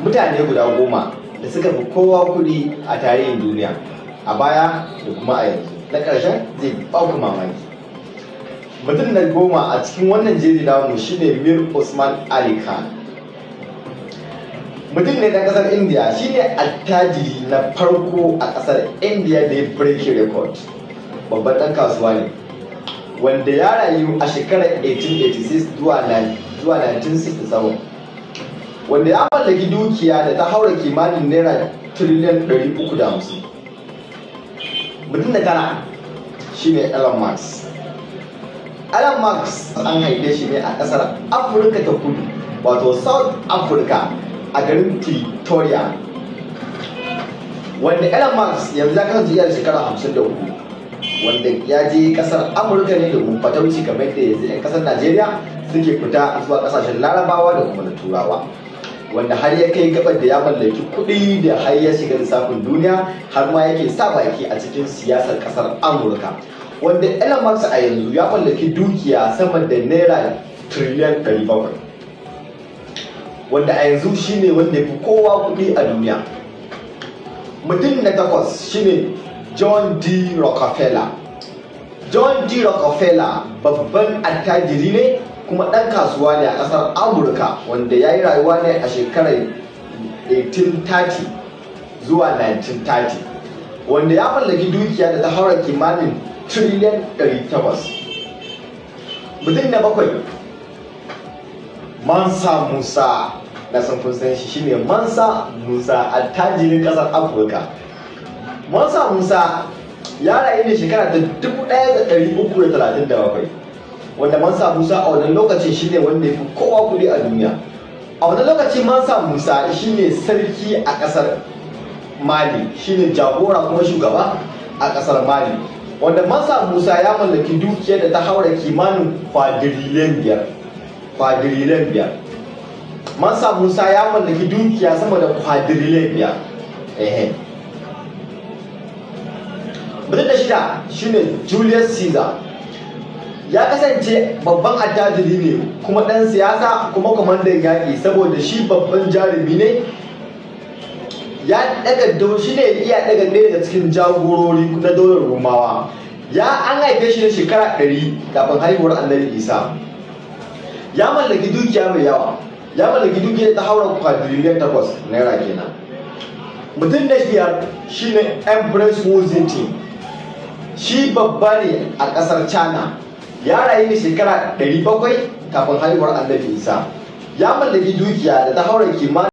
mutane guda 10 da suka fi kowa kuɗi a tarihin duniya a baya da kuma a yanzu. Na ƙarshen zai ba ku mamaki. Mutum na 10 a cikin wannan jeri namu shine Mir Usman Ali Khan. Mutum ne ɗan ƙasar India, shine attajiri na farko a ƙasar India da ya break record. Babban ɗan kasuwa ne wanda ya rayu a shekarar 1886 zuwa 1967, wanda ya mallaki dukiya da ta haura kimanin naira tiriliyan 350. Mutum na tara shine Elon Musk. Elon Musk an haife shi ne a ƙasar Afirka ta Kudu, wato South Africa, a garin Pretoria, wanda Elon Musk yanzu ya kasance yana da shekara 54, wanda ya je kasar Amurka ne domin fatauci kamar da yanzu 'yan kasar Najeriya suke fita zuwa kasashen Larabawa da kuma na Turawa, wanda har ya kai gabar da ya mallaki kuɗi da har ya shiga lissafin duniya, har ma yake sa baki a cikin siyasar kasar Amurka, wanda Elon Musk a yanzu ya mallaki dukiya sama da naira tiriliyan 700, wanda a yanzu shine wanda ya fi kowa kuɗi a duniya. Mutum na 8 shine John D. Rockefeller. John D. Rockefeller babban attajiri ne kuma ɗan kasuwa ne a ƙasar Amurka, wanda ya yi rayuwa ne a shekarar 1830 zuwa 1930, wanda ya mallaki dukiya da ta haura kimanin tiriliyan 800. Mutum na 7 Mansa Musa, na san kun san shi, shine Mansa Musa, attajirin ƙasar Afirka. Mansa Musa ya rayu ne shekara ta 1337, wanda Mansa Musa a wannan lokacin shine wanda ya fi kowa kuɗi a duniya. A wannan lokaci Mansa Musa shine sarki a ƙasar Mali, shine jagora kuma shugaba a ƙasar Mali, wanda Mansa Musa ya mallaki dukiyar da ta haura kimanin kwadirilen biyar. Mansa Musa ya mallaki dukiya sama da kwadirilen 5. Mutum da 6 shine Julius Caesar. Ya kasance babban attajiri ne kuma ɗan siyasa kuma kwamandan yaƙi, saboda shi babban jarumi ne. Ya ɗaga shi ne iya ɗaga ɗaya daga cikin jagorori na daular Romawa. An haife shi ne shekara 100 kafin haihuwar Annabi Isa. Ya mallaki dukiya mai yawa. Ya mallaki dukiya ta haura kwadirilen 8 naira kenan. Mutum na 5 shine Empress Wuziti. Shi babba ne a ƙasar China. Ya rayu ne shekara 700 kafin haihuwar Annabi Isa. Ya mallaki dukiya da ta haura kimanin